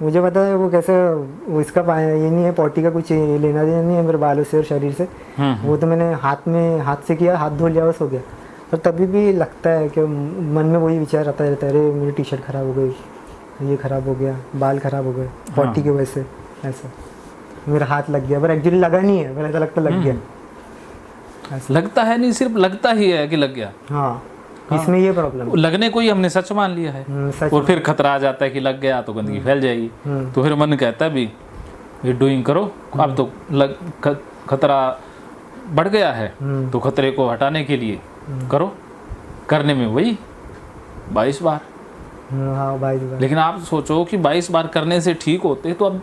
मुझे पता है वो कैसे, वो इसका ये नहीं है, पॉटी का कुछ लेना देना नहीं है मेरे बालों से और शरीर से। वो तो मैंने हाथ से किया, हाथ धो लिया, बस हो गया। पर तभी भी लगता है कि मन में वही विचार आता रहता है, अरे मेरी टी शर्ट ख़राब हो गई, ये ख़राब हो गया, बाल ख़राब हो गए पॉटी की वजह से, ऐसा मेरा हाथ लग गया। पर एक्चुअली लगा नहीं है, पर ऐसा लगता लग गया। लगता है नहीं, सिर्फ लगता ही है कि लग गया। हाँ, इसमें ये प्रॉब्लम, लगने को ही हमने सच मान लिया है। और फिर खतरा आ जाता है कि लग गया तो गंदगी फैल जाएगी। तो फिर मन कहता है भी ये डूइंग करो, अब तो खतरा बढ़ गया है, तो खतरे को हटाने के लिए करो। करने में वही 22 बार। हाँ 22 बार। लेकिन आप सोचो कि 22 बार करने से ठीक होते तो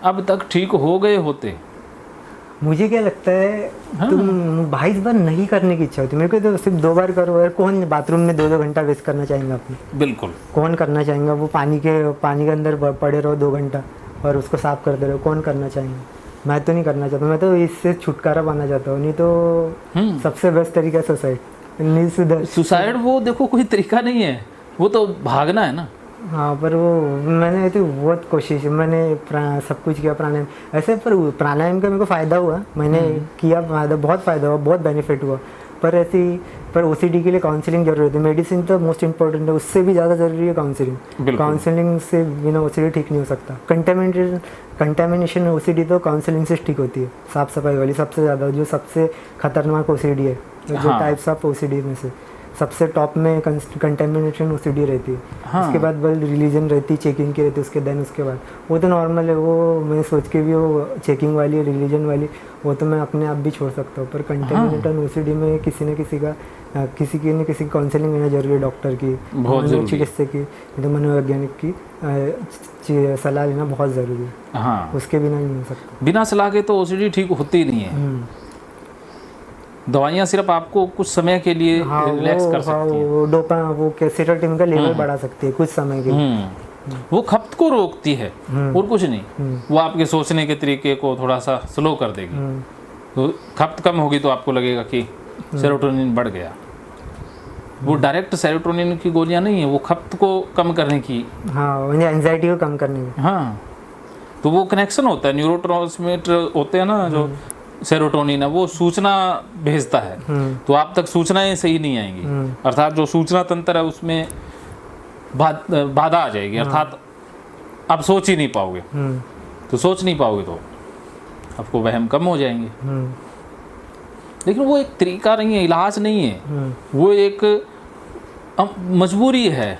अब तक ठीक हो गए होते। मुझे क्या लगता है, तुम 22 बार नहीं करने की इच्छा होती, मेरे को तो सिर्फ 2 बार करो यार। कौन बाथरूम में 2-2 घंटा वेस्ट करना चाहेंगे अपने? बिल्कुल, कौन करना चाहेंगे? वो पानी के अंदर पड़े रहो 2 घंटा और उसको साफ करते रहो, कौन करना चाहेंगे? मैं तो नहीं करना चाहता, मैं तो इससे छुटकारा पाना चाहता हूँ। नहीं तो सबसे बेस्ट तरीका है सुसाइड। वो देखो कोई तरीका नहीं है, वो तो भागना है ना। हाँ, पर वो मैंने तो बहुत कोशिश, मैंने सब कुछ किया प्राणायाम ऐसे। पर प्राणायाम का मेरे को फ़ायदा हुआ, मैंने किया, बहुत फ़ायदा हुआ, बहुत बेनिफिट हुआ। पर ओसीडी के लिए काउंसलिंग जरूरी है। मेडिसिन तो मोस्ट इंपॉर्टेंट है, उससे भी ज़्यादा ज़रूरी है काउंसलिंग। काउंसलिंग से बिना ओसीडी ठीक नहीं हो सकता। कंटेमिनेशन ओसीडी तो काउंसलिंग से ठीक होती है, साफ़ सफाई वाली सबसे ज़्यादा, जो सबसे खतरनाक ओसीडी है, जो टाइप्स ऑफ ओसीडी में से सबसे टॉप में कंटेमिनेशन ओसीडी रहती है। उसके बाद बल रिलीजन रहती है, चेकिंग की रहती है, उसके बाद वो तो नॉर्मल है। वो मैं सोच के भी वो चेकिंग वाली, रिलीजन वाली, वो तो मैं अपने आप भी छोड़ सकता हूँ। पर कंटेमिनेशन ओसीडी में किसी न किसी की काउंसलिंग लेना जरूरी है, डॉक्टर की, चिकित्सक की, तो मनोवैज्ञानिक की सलाह लेना बहुत ज़रूरी है। हाँ, उसके बिना नहीं हो सकता। बिना सलाह के तो ओसीडी ठीक होती ही नहीं है। दवाइयाँ सिर्फ आपको कुछ समय के लिए रिलैक्स कर सकती हैं। वो सेरोटोनिन का लेवल बढ़ा सकती है कुछ समय के लिए। वो खपत को रोकती है और कुछ नहीं। वो आपके सोचने के तरीके को थोड़ा सा स्लो कर देगी। तो खपत कम होगी तो आपको लगेगा कि सेरोटोनिन बढ़ गया। वो डायरेक्ट सेरोटोनिन की गोलियां नहीं है, वो खपत को कम करने की। हाँ, एंजाइटी को कम करने की। हाँ, तो वो कनेक्शन होता है, न्यूरोट्रांसमीटर होते हैं ना, जो सेरोटोनिन है वो सूचना भेजता है। तो आप तक सूचनाएं सही नहीं आएंगी, अर्थात जो सूचना तंत्र है उसमें बाधा आ जाएगी। अर्थात आप सोच ही नहीं पाओगे। तो सोच नहीं पाओगे तो आपको वहम कम हो जाएंगे। लेकिन वो एक तरीका नहीं है, इलाज नहीं है, वो एक मजबूरी है।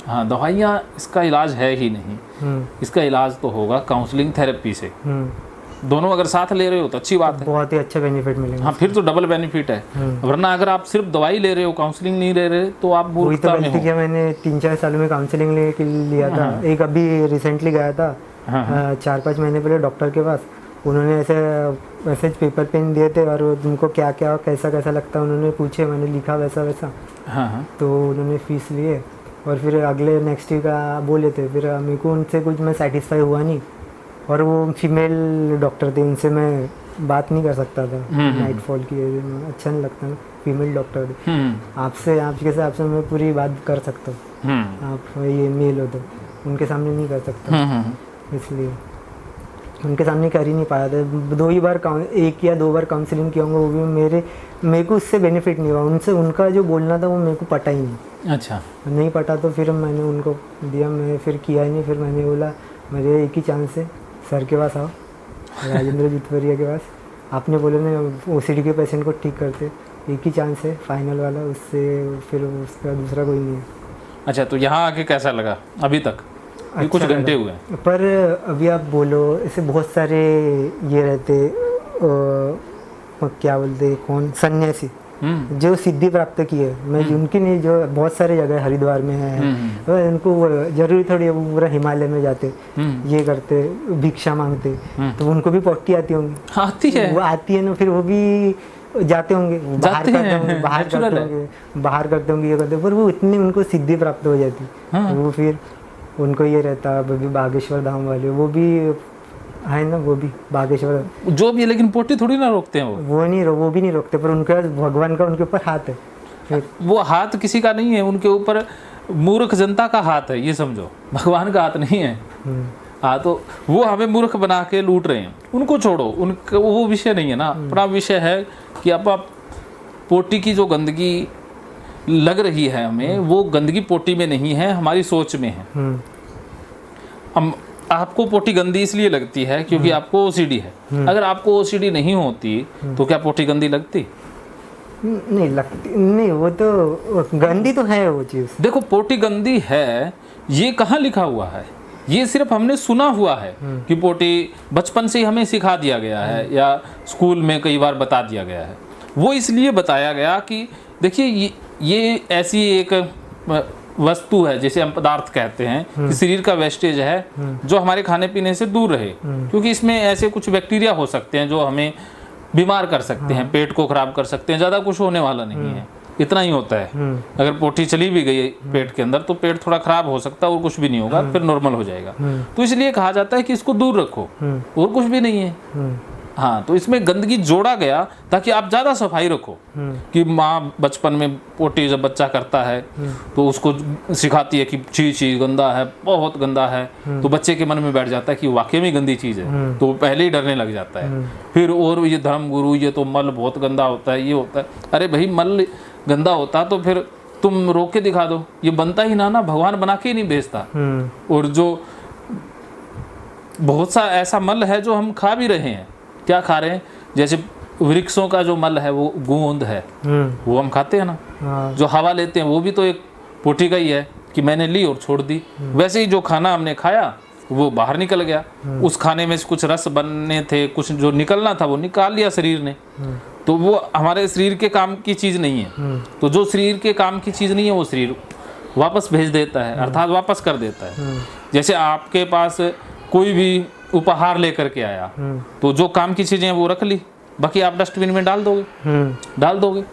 हाँ, दवाइयाँ इसका इलाज है ही नहीं। इसका इलाज तो होगा काउंसलिंग थेरेपी से। दोनों अगर साथ ले रहे हो तो अच्छी बात है, बहुत ही अच्छा बेनिफिट मिलेगा। हाँ, फिर तो डबल बेनिफिट है। वरना अगर आप सिर्फ दवाई ले रहे हो, काउंसलिंग नहीं ले रहे, तो आप मूर्खता में हो। किया मैंने 3-4 साल में काउंसलिंग लिया था। एक अभी रिसेंटली गया था 4-5 महीने पहले डॉक्टर के पास। उन्होंने ऐसे पेपर पेन दिए थे और उनको क्या क्या कैसा कैसा लगता है उन्होंने पूछे, मैंने लिखा वैसा वैसा। तो उन्होंने फीस लिए और फिर अगले नेक्स्ट वीक बोले थे। फिर मेरे को उनसे कुछ मैं सेटिस्फाई हुआ नहीं, और वो फीमेल डॉक्टर थे, उनसे मैं बात नहीं कर सकता था। नाइट फॉल की अच्छा नहीं लगता ना, फीमेल डॉक्टर थे। आपसे मैं पूरी बात कर सकता हूँ, आप ये मेल हो तो उनके सामने नहीं कर सकता, इसलिए उनके सामने कर ही नहीं पाया था। 1 या 2 बार काउंसलिंग किया होंगे, वो भी मेरे को उससे बेनिफिट नहीं हुआ। उनका जो बोलना था वो मेरे को पटा ही नहीं। अच्छा, नहीं पटा तो फिर मैंने उनको दिया, मैं फिर किया ही नहीं। फिर मैंने बोला मेरे एक ही चांस है, सर के पास आओ, राजेंद्र जितवरिया के पास। आपने बोले ना ओसीडी के पेशेंट को ठीक करते, एक ही चांस है फाइनल वाला, उससे फिर उसका दूसरा कोई नहीं है। अच्छा, तो यहाँ आके कैसा लगा अभी तक? अच्छा, कुछ घंटे हुए पर अभी आप बोलो, ऐसे बहुत सारे ये रहते क्या बोलते, कौन सन्यासी जो सिद्धि प्राप्त की है, मैं उनकी नहीं, जो बहुत सारे जगह हरिद्वार में है, उनको जरूरी थोड़ी वो पूरा हिमालय में जाते, ये करते, भिक्षा मांगते, तो उनको भी पॉटी आती होंगी। आती है, वो आती है ना, फिर वो भी जाते होंगे, बाहर करते होंगे ये करते, पर वो इतनी उनको सिद्धि प्राप्त हो जाती। वो फिर उनको ये रहता, अभी बागेश्वर धाम वाले वो भी है ना, वो भी बागेश्वर जो भी, लेकिन पोटी थोड़ी ना रोकते हैं वो भी नहीं रोकते, पर उनके भगवान का उनके ऊपर हाथ है। वो हाथ किसी का नहीं है, उनके ऊपर मूर्ख जनता का हाथ है, ये समझो, भगवान का हाथ नहीं है। हाँ, तो वो हमें मूर्ख बना के लूट रहे हैं, उनको छोड़ो, उनका वो विषय नहीं है ना। अपना विषय है कि आप पोटी की जो गंदगी लग रही है हमें, वो गंदगी पोटी में नहीं है, हमारी सोच में है। हम आपको पोटी गंदी इसलिए लगती है क्योंकि आपको ओसीडी है। अगर आपको ओसीडी नहीं होती तो क्या पोटी गंदी लगती? नहीं लगती, नहीं, वो तो गंदी तो है वो चीज़। देखो, पोटी गंदी है ये कहाँ लिखा हुआ है? ये सिर्फ हमने सुना हुआ है कि पोटी, बचपन से ही हमें सिखा दिया गया है या स्कूल में कई बार बता दिया गया है। वो इसलिए बताया गया कि देखिए ये ऐसी एक वस्तु है, जैसे हम पदार्थ कहते हैं, कि शरीर का वेस्टेज है जो हमारे खाने पीने से दूर रहे, क्योंकि इसमें ऐसे कुछ बैक्टीरिया हो सकते हैं जो हमें बीमार कर सकते हैं, पेट को खराब कर सकते हैं। ज़्यादा कुछ होने वाला नहीं है, इतना ही होता है। अगर पोटी चली भी गई पेट के अंदर तो पेट थोड़ा खराब हो सकता है और कुछ भी नहीं होगा, फिर नॉर्मल हो जाएगा। तो इसलिए कहा जाता है कि इसको दूर रखो, और कुछ भी नहीं है। हाँ, तो इसमें गंदगी जोड़ा गया ताकि आप ज़्यादा सफाई रखो। कि माँ बचपन में पोटी जब बच्चा करता है तो उसको सिखाती है कि छी गंदा है, बहुत गंदा है, तो बच्चे के मन में बैठ जाता है कि वाकई में गंदी चीज़ है, तो वो पहले ही डरने लग जाता है। फिर और ये धर्म गुरु, ये तो मल बहुत गंदा होता है, ये होता है। अरे भाई, मल गंदा होता तो फिर तुम रोक के दिखा दो, ये बनता ही ना, भगवान बना के ही नहीं भेजता। और जो बहुत सा ऐसा मल है जो हम खा भी रहे हैं। क्या खा रहे हैं? जैसे वृक्षों का जो मल है, वो गोंद है, वो हम खाते हैं ना। जो हवा लेते हैं वो भी तो एक पोटी का ही है कि मैंने ली और छोड़ दी। वैसे ही जो खाना हमने खाया वो बाहर निकल गया, उस खाने में से कुछ रस बनने थे, कुछ जो निकलना था वो निकाल लिया शरीर ने, तो वो हमारे शरीर के काम की चीज़ नहीं है। तो जो शरीर के काम की चीज़ नहीं है वो शरीर वापस भेज देता है, अर्थात वापस कर देता है। जैसे आपके पास कोई भी उपहार लेकर के आया, तो जो काम की चीजें हैं वो रख ली, बाकी आप डस्टबिन में डाल दोगे।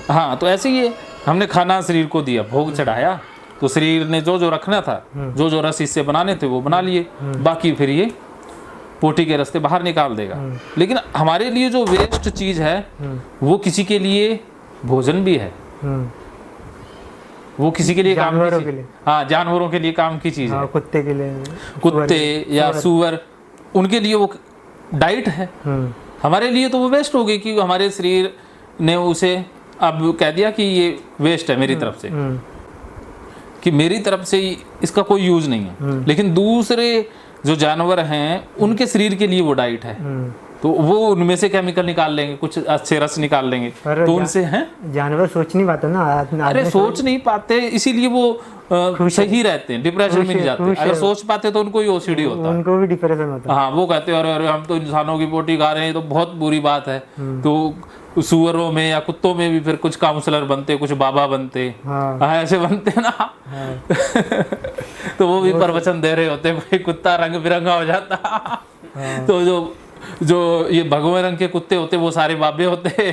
हाँ, तो ऐसे ही है, हमने खाना शरीर को दिया, भोग चढ़ाया, तो शरीर ने जो जो रखना था, जो रस इससे बनाने थे वो बना लिए, बाकी फिर ये पोटी के रास्ते बाहर निकाल देगा। लेकिन हमारे लिए जो वेस्ट चीज है वो किसी के लिए भोजन भी है, वो किसी के लिए जानवरों के लिए, हाँ, जानवरों के लिए काम की चीज है। कुत्ते के लिए, कुत्ते या सुअर, उनके लिए वो डाइट है। हमारे लिए तो वो वेस्ट हो गई कि हमारे शरीर ने उसे अब कह दिया कि ये वेस्ट है मेरी तरफ से, कि मेरी तरफ से इसका कोई यूज नहीं है। लेकिन दूसरे जो जानवर हैं उनके शरीर के लिए वो डाइट है, तो वो उनमें से केमिकल निकाल लेंगे, कुछ अच्छे रस निकाल लेंगे, तो उनसे हैं। जानवर सोच नहीं पाते ना। अरे सोच नहीं पाते, इसीलिए वो सही रहते हैं, डिप्रेशन में नहीं जाते। अगर सोच पाते तो उनको ही ओसीडी होता, उनको भी डिप्रेशन होता। हाँ, वो कहते हैं अरे हम तो इंसानों की पोटी खा रहे हैं, तो बहुत बुरी बात है। तो सुअरों में या कुत्तों में भी फिर कुछ काउंसलर बनते, कुछ बाबा बनते, ऐसे बनते ना। तो वो भी प्रवचन दे रहे होते, कोई कुत्ता रंग बिरंगा हो जाता, तो जो ये भगवे रंग के कुत्ते होते वो सारे बाबे होते,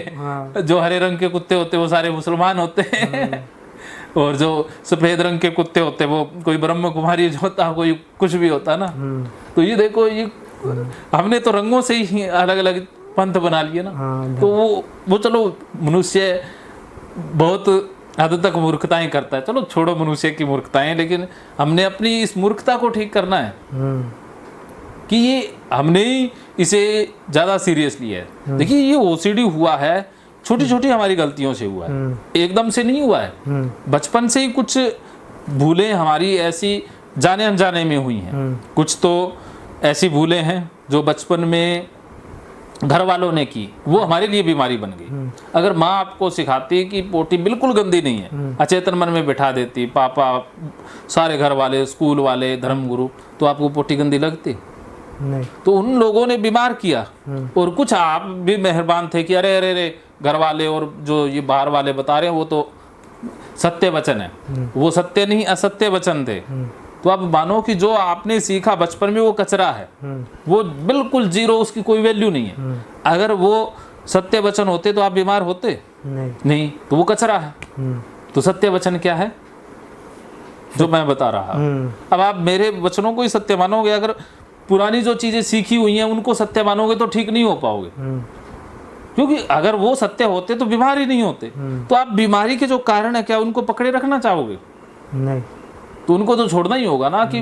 जो हरे रंग के कुत्ते होते वो सारे मुसलमान होते, और जो सफेद रंग के कुत्ते होते वो कोई ब्रह्म कुमारी जो होता, कोई कुछ भी होता ना। तो ये देखो, ये हमने तो रंगों से ही अलग अलग पंथ बना लिए ना। तो वो चलो, मनुष्य बहुत हद तक मूर्खताएं करता है, चलो छोड़ो मनुष्य की मूर्खताएं, लेकिन हमने अपनी इस मूर्खता को ठीक करना है कि ये हमने ही इसे ज़्यादा सीरियस लिया है। देखिए, ये ओसीडी हुआ है छोटी छोटी हमारी गलतियों से हुआ है, एकदम से नहीं हुआ है। बचपन से ही कुछ भूलें हमारी ऐसी जाने अनजाने में हुई हैं। कुछ तो ऐसी भूलें हैं जो बचपन में घर वालों ने की, वो हमारे लिए बीमारी बन गई। अगर माँ आपको सिखाती कि पोटी बिल्कुल गंदी नहीं है, अचेतन मन में बिठा देती, पापा, सारे घर वाले, स्कूल वाले, धर्मगुरु, तो आपको पोटी गंदी लगती नहीं। तो उन लोगों ने बीमार किया। और कुछ आप भी मेहरबान थे कि अरे अरे अरे घर वाले और जो ये बाहर वाले बता रहे हैं वो तो सत्य वचन है, वो सत्य नहीं असत्य वचन थे। तो आप मानो कि जो आपने सीखा बचपन में वो कचरा है, वो बिल्कुल जीरो, उसकी कोई वैल्यू नहीं है। अगर वो सत्य वचन होते तो आप बीमार होते नहीं, तो वो कचरा है। तो सत्य वचन क्या है जो मैं बता रहा। अब आप मेरे वचनों को ही सत्य मानोगे, अगर पुरानी जो चीजें सीखी हुई हैं उनको सत्य मानोगे तो ठीक नहीं हो पाओगे, क्योंकि अगर वो सत्य होते तो बीमारी नहीं होते। तो आप बीमारी के जो कारण है क्या उनको पकड़े रखना चाहोगे? नहीं। तो उनको तो छोड़ना ही होगा ना कि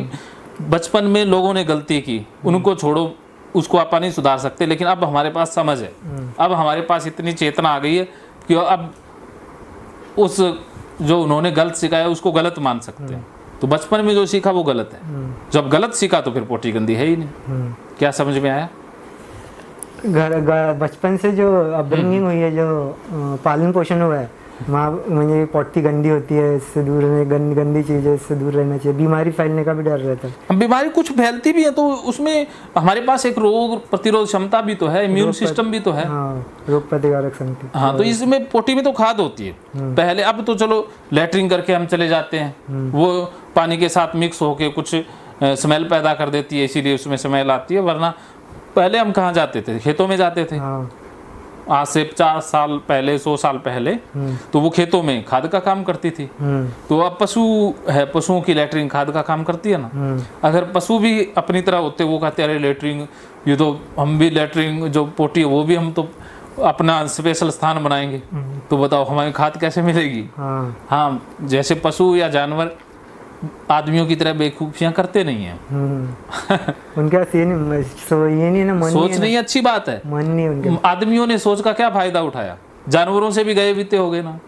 बचपन में लोगों ने गलती की, उनको छोड़ो, उसको आप नहीं सुधार सकते, लेकिन अब हमारे पास समझ है, अब हमारे पास इतनी चेतना आ गई है कि अब उस जो उन्होंने गलत सिखाया उसको गलत मान सकते हैं। तो बचपन में जो सीखा वो गलत है, जब गलत सीखा तो फिर पोटी गंदी है ही नहीं। क्या समझ में आया? बचपन से जो अपब्रिंगिंग हुई है, जो पालन पोषण हुआ है, माँ मुझे पोटी गंदी होती है, इससे दूर रहने, गंदी चीज़ें इससे दूर रहना चाहिए, बीमारी फैलने का भी डर रहता है। बीमारी कुछ फैलती भी है तो उसमें हमारे पास एक रोग प्रतिरोध क्षमता भी तो है, इम्यून सिस्टम भी तो है। हाँ, रोग प्रतिकारक क्षमता। हाँ, तो इसमें पोटी में तो खाद होती है पहले। अब तो चलो लैट्रिन करके हम चले जाते हैं, वो पानी के साथ मिक्स होके कुछ स्मेल पैदा कर देती है, इसीलिए उसमें स्मेल आती है। वरना पहले हम कहाँ जाते थे? खेतों में जाते थे। हाँ। आज से 50 साल पहले, 100 साल पहले तो वो खेतों में खाद का काम करती थी। तो अब पशु है, पशुओं की लैट्रिन खाद का काम करती है ना। अगर पशु भी अपनी तरह होते, वो कहते अरे लैट्रिन, ये तो हम भी लैट्रिन जो पोटी है वो भी हम तो अपना स्पेशल स्थान बनाएंगे, तो बताओ हमारी खाद कैसे मिलेगी? हाँ, जैसे पशु या जानवर आदमियों की तरह बेवकूफियां करते नहीं हैं। उनका ये नहीं ना, मन सोच नहीं, अच्छी बात है, मन नहीं उनके। आदमियों ने सोच का क्या फायदा उठाया? जानवरों से भी गए बीते हो गए ना।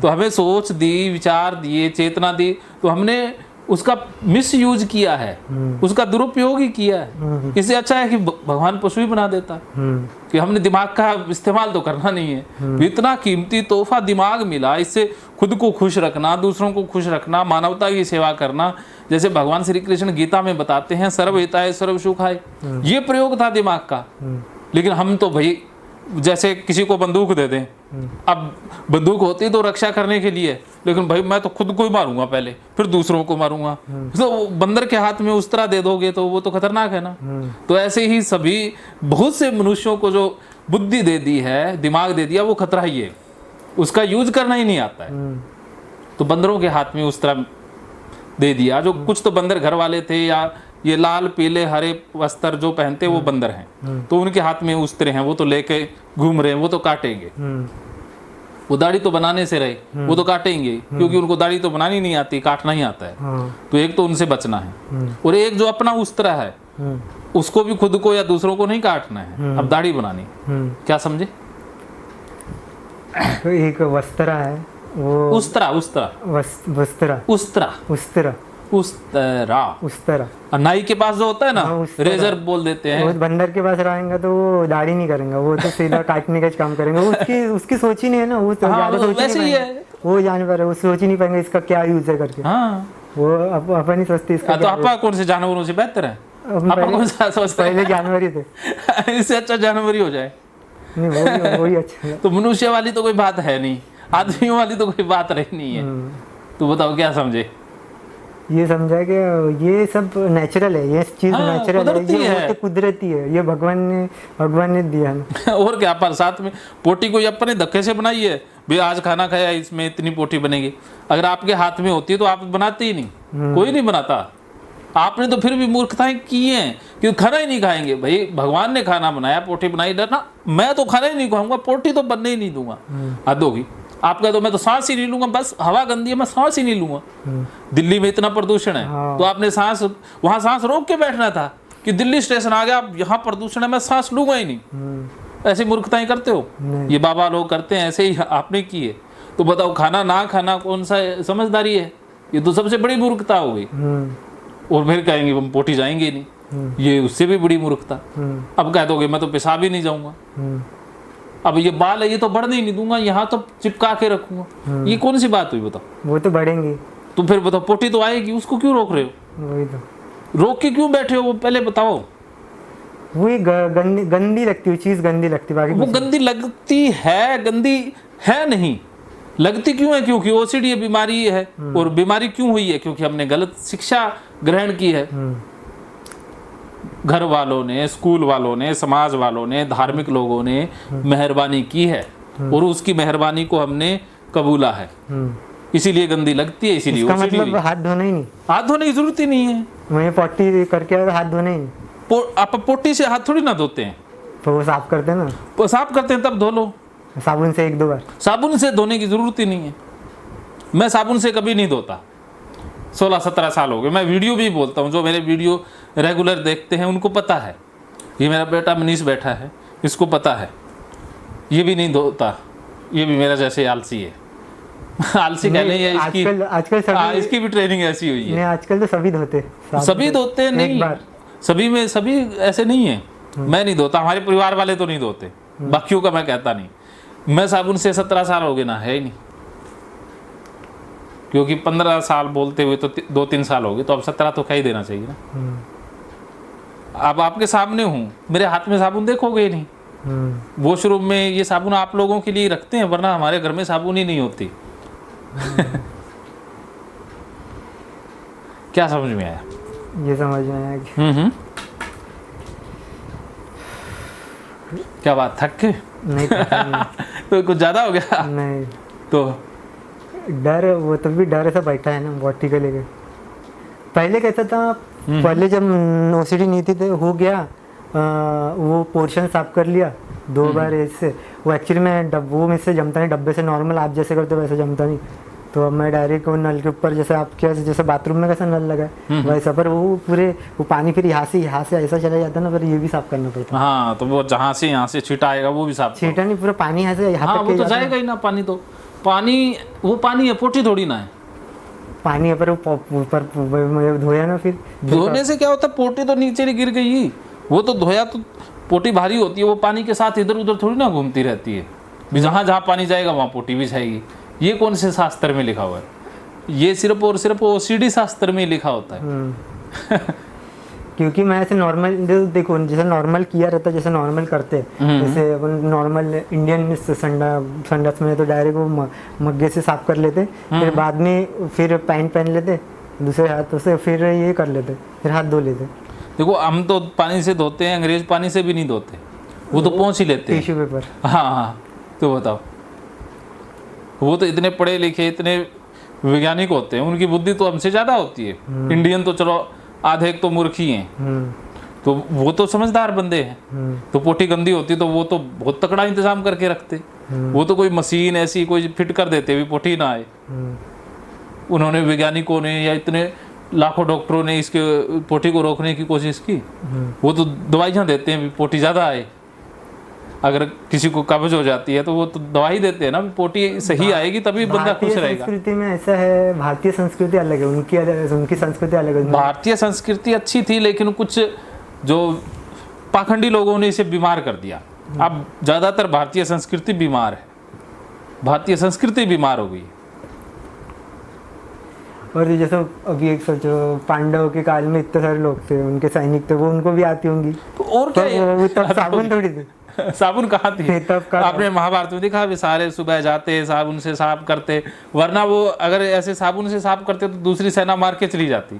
तो हमें सोच दी, विचार दिए, चेतना दी, तो हमने उसका मिस यूज किया है, उसका दुरुपयोग ही किया है। इससे अच्छा है कि भगवान पशु ही बना देता कि हमने दिमाग का इस्तेमाल तो करना नहीं है। इतना कीमती तोहफा दिमाग मिला, इससे खुद को खुश रखना, दूसरों को खुश रखना, मानवता की सेवा करना, जैसे भगवान श्री कृष्ण गीता में बताते हैं सर्व हिताय सर्व सुखाय, ये प्रयोग था दिमाग का। लेकिन हम तो भाई जैसे किसी को बंदूक दे दें, अब बंदूक होती तो रक्षा करने के लिए, लेकिन भाई मैं तो खुद को ही मारूंगा पहले, फिर दूसरों को मारूंगा। तो बंदर के हाथ में उस तरह दे दोगे तो वो तो खतरनाक है ना। तो ऐसे ही सभी बहुत से मनुष्यों को जो बुद्धि दे दी है, दिमाग दे दिया, वो खतरा ही है, उसका यूज करना ही नहीं आता है। तो बंदरों के हाथ में उस तरह दे दिया। जो कुछ तो बंदर घर वाले थे, या ये लाल पीले हरे वस्त्र जो पहनते वो बंदर हैं, तो उनके हाथ में उस्त्र हैं, वो तो लेके घूम रहे हैं, वो तो काटेंगे। वो दाढ़ी तो बनाने से रहे, वो तो काटेंगे, क्योंकि उनको दाढ़ी तो बनानी नहीं आती, काटना ही आता है। तो एक तो उनसे बचना है, और एक जो अपना उस्त्र है उसको भी खुद को या दूसरों को नहीं काटना है, अब दाढ़ी बनानी। क्या समझे? तो एक वस्त्र है, वो उस्त्रा, उस्त्रा, वस्त्र, उस्त्रा, उस्त्र, उस्त्रा, उस्त्र। और नाई के पास जो होता है ना, रेजर बोल देते हैं। वो बंदर के पास रहेंगे तो वो दाढ़ी नहीं करेंगे, वो तो सीधा काटने का काम करेंगे। वो उसकी सोच ही नहीं है ना, वो ज्यादा सोच वैसे ही है। वो जानवर है, वो सोच ही नहीं पाएंगे इसका क्या यूज है करके। हाँ, वो अपन ही सोचते इसका। तो आपा कौन से जानवरों से बेहतर है? आपा कौन सा सोचते हैं? पहले जानवर ही थे। इससे अच्छा जानवर ही हो जाए। नहीं, वो ही अच्छा है। तो मनुष्य वाली तो कोई बात है नहीं, आदमियों वाली तो कोई बात रही नहीं है। तो बताओ क्या समझे? ये समझा कि ये सब नेचुरल है, ये चीज नेचुरल है, ये कुदरती है, ये भगवान ने दिया है। और क्या, पर साथ में पोटी कोई अपने धक्के से बनाई है भाई, आज खाना खाया इसमें इतनी पोटी बनेगी। अगर आपके हाथ में होती है तो आप बनाते ही नहीं, कोई नहीं बनाता। आपने तो फिर भी मूर्खताएं की हैं कि खाना ही नहीं खाएंगे। भाई भगवान ने खाना बनाया, पोटी बनाई, डरना मैं तो खाना ही नहीं खाऊंगा, पोटी तो बनने ही नहीं दूंगा। हद होगी आपका। तो मैं तो सांस ही नहीं लूंगा, बस हवा गंदी है, मैं सांस ही नहीं लूंगा। दिल्ली में इतना प्रदूषण है, तो आपने वहां सांस रोक के बैठना था कि दिल्ली स्टेशन आ गया, अब यहाँ प्रदूषण है, मैं सांस लूंगा ही नहीं। ऐसी मूर्खताएं करते हो, ये बाबा लोग करते हैं, ऐसे ही आपने की है। तो बताओ खाना ना खाना कौन सा समझदारी है? ये तो सबसे बड़ी मूर्खता हो गई। और फिर कहेंगे हम पोटी जाएंगे ही नहीं, ये उससे भी बड़ी मूर्खता। अब कह दोगे मैं तो पेशाब ही नहीं जाऊंगा। अब ये बाल है, ये तो बढ़ने ही नहीं दूंगा, यहाँ तो चिपका के रखूंगा। ये कौन सी बात हुई बताओ? वो तो बढ़ेंगी। तो फिर बताओ पोटी तो आएगी, उसको क्यों रोक रहे हो? वही तो, रोक के क्यों बैठे हो वो पहले बताओ। वही गंदी लगती है चीज, गंदी लगती है। वो गंदी लगती है, गंदी है नहीं, लगती क्यों है? क्योंकि ओसीडी बीमारी है। और बीमारी क्यों हुई है? क्योंकि हमने गलत शिक्षा ग्रहण की है। घर वालों ने, स्कूल वालों ने, समाज वालों ने, धार्मिक लोगों ने मेहरबानी की है, और उसकी मेहरबानी को हमने कबूला है, इसीलिए गंदी लगती है। इसीलिए इसका मतलब हाथ धोना ही नहीं, हाथ धोने की जरूरत ही नहीं है। मैं पोटी करके आया, हाथ धोना ही नहीं। आप पोटी से हाथ थोड़ी ना धोते हैं, तो वो साफ करते हैं ना, वो साफ करते हैं तब धो लो, साबुन से 1-2 बार। साबुन से धोने की जरूरत ही नहीं है। मैं साबुन से कभी नहीं धोता, 16-17 साल हो गए। मैं वीडियो भी बोलता हूँ, जो मेरे वीडियो रेगुलर देखते हैं उनको पता है। ये मेरा बेटा मनीष बैठा है, इसको पता है, ये भी नहीं धोता, ये भी मेरा जैसे आलसी है। आलसी कहने है इसकी, आजकल सभी, इसकी भी ट्रेनिंग ऐसी हुई है। नहीं आजकल तो सभी धोते, सभी धोते नहीं, सभी में सभी ऐसे नहीं है। मैं नहीं धोता, हमारे परिवार वाले तो नहीं धोते, बाकियों का मैं कहता नहीं। मैं साबुन से 17 साल हो गए ना, है ही नहीं, क्योंकि 15 साल बोलते हुए तो 2-3 साल हो गए, तो अब 17 तो कह ही देना चाहिए ना। अब आपके सामने हूँ, मेरे हाथ में साबुन देखोगे ही नहीं। वॉशरूम में ये साबुन आप लोगों के लिए रखते हैं, वरना हमारे घर में साबुन ही नहीं होती। क्या समझ में आया? ये समझ में आया कि क्या बात, थक के? नहीं तो कुछ ज्यादा हो गया? नहीं, तो डर, वो तब भी डर ऐसा बैठा है ना बॉडी को लेकर। पहले कैसा था, पहले जब ओसीडी नहीं थी तो हो गया, वो पोर्शन साफ कर लिया 2 बार ऐसे। वो एक्चुअली में डब्बों में से जमता नहीं, डब्बे से नॉर्मल आप जैसे करते हो वैसे जमता नहीं। तो अब मैं डायरेक्ट वो नल के ऊपर, जैसे आपके जैसे बाथरूम में कैसा नल लगा है वैसा, पर वो पूरे वो पानी फिर यहाँ से ऐसा चला जाता है ना, फिर ये भी साफ करना पड़ता है। हाँ, तो वो जहाँ से यहाँ से छीटा आएगा वो भी साफ, छीटा नहीं, पूरा पानी यहाँ से यहाँ हाँ, तक वो तो जाएगा ही ना। पानी तो पानी, वो पानी है, पोटी थोड़ी ना है पानी है, पर वो ऊपर धोया ना, फिर धोने से क्या होता है, पोटी तो नीचे गिर गई, वो तो धोया तो पोटी भारी होती है, वो पानी के साथ इधर उधर थोड़ी ना घूमती रहती है। जहाँ जहाँ पानी जाएगा वहाँ पोटी भी जाएगी। ये कौन से शास्त्र में लिखा हुआ है? ये सिर्फ और सिर्फ ओसीडी शास्त्र में लिखा होता है। क्योंकि मैं ऐसे नॉर्मल देखो, जैसे नॉर्मल किया रहता है, जैसे नॉर्मल करते हैं, जैसे अपन नॉर्मल इंडियन संडास में तो डायरेक्ट वो मग्गे से साफ कर लेते, फिर बाद में फिर पैंट पहन लेते दूसरे हाथों से, फिर ये कर लेते, फिर हाथ धो लेते। देखो हम तो पानी से धोते हैं, अंग्रेज पानी से भी नहीं धोते, वो तो पोंछ ही लेते हैं, टिश्यू पेपर। हाँ हाँ, तो बताओ, वो तो इतने पढ़े लिखे, इतने वैज्ञानिक होते हैं, उनकी बुद्धि तो हमसे ज्यादा होती है। इंडियन तो चलो आधे एक तो मूर्ख ही हैं, तो वो तो समझदार बंदे हैं। तो पोटी गंदी होती तो वो तो बहुत तकड़ा इंतजाम करके रखते, वो तो कोई मशीन ऐसी कोई फिट कर देते भी पोटी ना आए। उन्होंने, वैज्ञानिकों ने या इतने लाखों डॉक्टरों ने इसके पोटी को रोकने की कोशिश की। वो तो दवाइयाँ देते हैं पोटी ज़्यादा आए, अगर किसी को कब्ज हो जाती है तो वो तो दवाई देते हैं ना, पोटी सही आएगी तभी बंदा खुश रहेगा। संस्कृति में ऐसा है, भारतीय संस्कृति अलग है, उनकी संस्कृति अलग है। भारतीय संस्कृति अच्छी थी, लेकिन कुछ जो पाखंडी लोगों ने इसे बीमार कर दिया। अब ज़्यादातर भारतीय संस्कृति बीमार है, भारतीय संस्कृति बीमार हो गई। और जैसे अभी एक सोचो, पांडवों के काल में इतने सारे लोग थे, उनके सैनिक थे, वो उनको भी आती होंगी, तो और क्या, तब साबुन थोड़ी थी। साबुन कहाँ थी? आपने महाभारत में देखा, वे सारे सुबह जाते साबुन से साफ करते, वरना वो अगर ऐसे साबुन से साफ करते तो दूसरी सेना मार के चली जाती।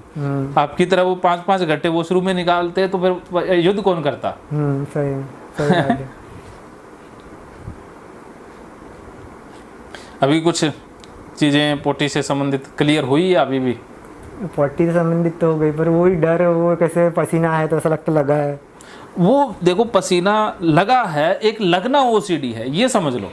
आपकी तरह वो 5-5 घंटे वो शुरू में निकालते, तो फिर युद्ध कौन करता? सही है। अभी कुछ चीजें पोटी से संबंधित क्लियर हुई है? अभी भी पोटी से संबंधित तो हो गई, पर वही डर, वो कैसे पसीना है तो ऐसा लगता लगा है। वो देखो, पसीना लगा है, एक लगना ओसीडी है, ये समझ लो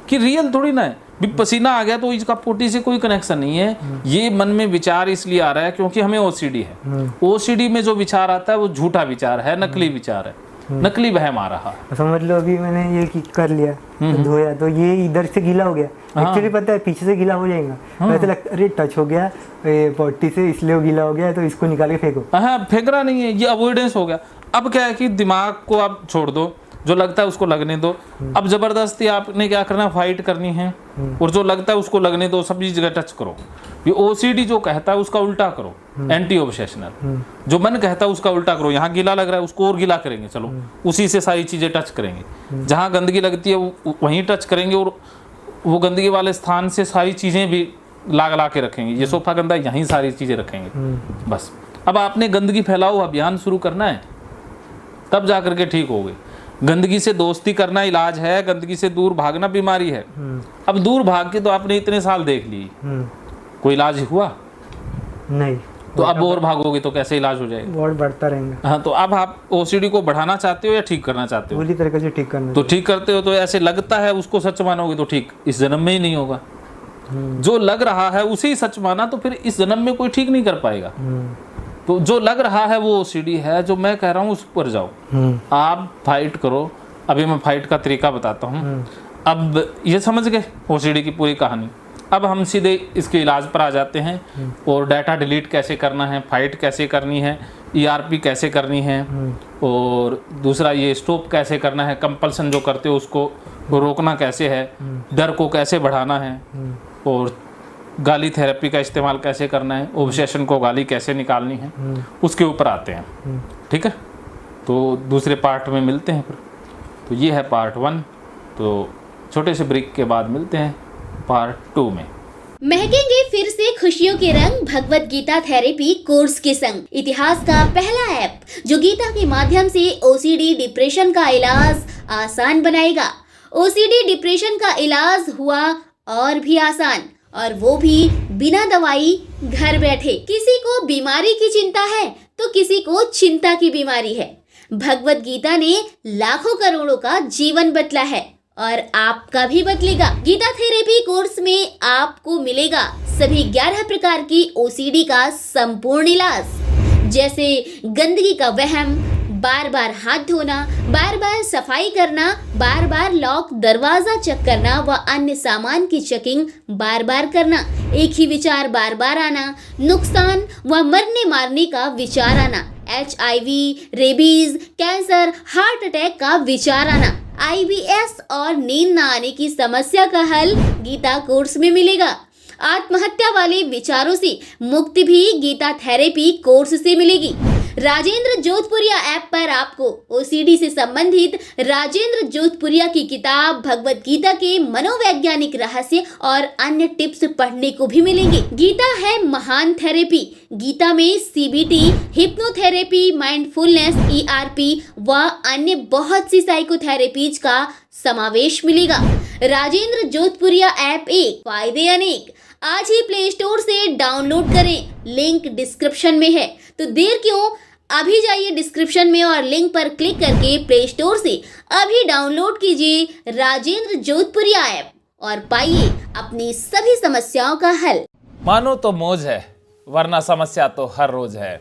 कि रियल थोड़ी ना है। भी पसीना आ गया तो इसका पोटी से कोई कनेक्शन नहीं है। ये मन में विचार इसलिए आ रहा है क्योंकि हमें ओसीडी है। ओसीडी में जो विचार आता है वो झूठा विचार है, नकली विचार है, नकली वहम आ रहा है। समझ लो अभी मैंने ये कर लिया, तो धोया तो ये इधर से गीला हो गया, एक्चुअली पता है पीछे से गीला हो जाएगा, वैसे लगता अरे टच हो गया पोटी से, इसलिए गीला हो गया, तो इसको निकाल के फेंको। हाँ, फेंकना नहीं है, ये अवॉइडेंस हो गया। अब क्या है कि दिमाग को आप छोड़ दो, जो लगता है उसको लगने दो। अब जबरदस्ती आपने क्या करना, फाइट करनी है, और जो लगता है उसको लगने दो, सभी जगह टच करो। ये ओसीडी जो कहता है उसका उल्टा करो, एंटी ऑब्सेशनल। जो मन कहता है उसका उल्टा करो। यहाँ गीला लग रहा है, उसको और गीला करेंगे, चलो उसी से सारी चीजें टच करेंगे। जहाँ गंदगी लगती है वहीं टच करेंगे, और वो गंदगी वाले स्थान से सारी चीजें भी ला के रखेंगे। ये सोफा गंदा, यहीं सारी चीजें रखेंगे। बस अब आपने गंदगी फैलाओ अभियान शुरू करना है, तब जा करके ठीक हो गए। गंदगी से दोस्ती करना इलाज है, गंदगी से दूर भागना बीमारी है। अब दूर भाग के तो आपने इतने साल देख लिए, कोई इलाज हुआ नहीं, तो अब और भागोगे तो कैसे इलाज हो जाएगा? और बढ़ता रहेगा। हाँ, तो अब आप ओसीडी को बढ़ाना चाहते हो या ठीक करना चाहते हो? पूरी तरीके से ठीक करना। तो ठीक करते हो तो ऐसे लगता है उसको सच मानोगे तो ठीक इस जन्म में ही नहीं होगा। जो लग रहा है उसे ही सच माना तो फिर इस जन्म में कोई ठीक नहीं कर पाएगा। तो जो लग रहा है वो ओसीडी है, जो मैं कह रहा हूँ उस पर जाओ, आप फाइट करो। अभी मैं फाइट का तरीका बताता हूँ। अब ये समझ गए ओसीडी की पूरी कहानी। अब हम सीधे इसके इलाज पर आ जाते हैं और डाटा डिलीट कैसे करना है, फाइट कैसे करनी है, ईआरपी कैसे करनी है, और दूसरा ये स्टॉप कैसे करना है, कंपल्सन जो करते हो उसको रोकना कैसे है, डर को कैसे बढ़ाना है, और गाली थेरेपी का इस्तेमाल कैसे करना है, ऑब्सेशन को गाली कैसे निकालनी है, उसके ऊपर आते हैं। ठीक है, तो दूसरे पार्ट में मिलते हैं फिर। तो ये है पार्ट 1। तो छोटे से ब्रेक के बाद मिलते हैं पार्ट 2 में। महकेंगे फिर से खुशियों के रंग भगवत गीता थेरेपी कोर्स के संग। इतिहास का पहला ऐप जो गीता के माध्यम से ओसीडी डिप्रेशन का इलाज आसान बनाएगा। ओसीडी डिप्रेशन का इलाज हुआ और भी आसान, और वो भी बिना दवाई, घर बैठे। किसी को बीमारी की चिंता है तो किसी को चिंता की बीमारी है। भगवत गीता ने लाखों करोड़ों का जीवन बदला है और आपका भी बदलेगा। गीता थेरेपी कोर्स में आपको मिलेगा सभी 11 प्रकार की ओसीडी का संपूर्ण इलाज, जैसे गंदगी का वहम, बार बार हाथ धोना, बार बार सफाई करना, बार बार लॉक दरवाजा चेक करना व अन्य सामान की चेकिंग बार बार करना, एक ही विचार बार बार आना, नुकसान व मरने मारने का विचार आना, HIV, rabies, cancer, heart attack का विचार आना, IBS और नींद न आने की समस्या का हल गीता कोर्स में मिलेगा। आत्महत्या वाले विचारों से मुक्ति भी गीता थेरेपी कोर्स से मिलेगी। राजेंद्र जोधपुरिया ऐप पर आपको ओसीडी से संबंधित राजेंद्र जोधपुरिया की किताब भगवत गीता के मनोवैज्ञानिक रहस्य और अन्य टिप्स पढ़ने को भी मिलेंगे। गीता है महान थेरेपी। गीता में CBT, हिप्नोथेरेपी, माइंडफुलनेस, ERP व अन्य बहुत सी साइकोथेरेपीज का समावेश मिलेगा। राजेंद्र जोधपुरिया ऐप एक, फायदे अनेक। आज ही प्ले स्टोर से डाउनलोड करें, लिंक डिस्क्रिप्शन में है। तो देर क्यों, अभी जाइए डिस्क्रिप्शन में और लिंक पर क्लिक करके प्ले स्टोर से अभी डाउनलोड कीजिए राजेंद्र जोधपुरिया ऐप और पाइए अपनी सभी समस्याओं का हल। मानो तो मौज है, वरना समस्या तो हर रोज है।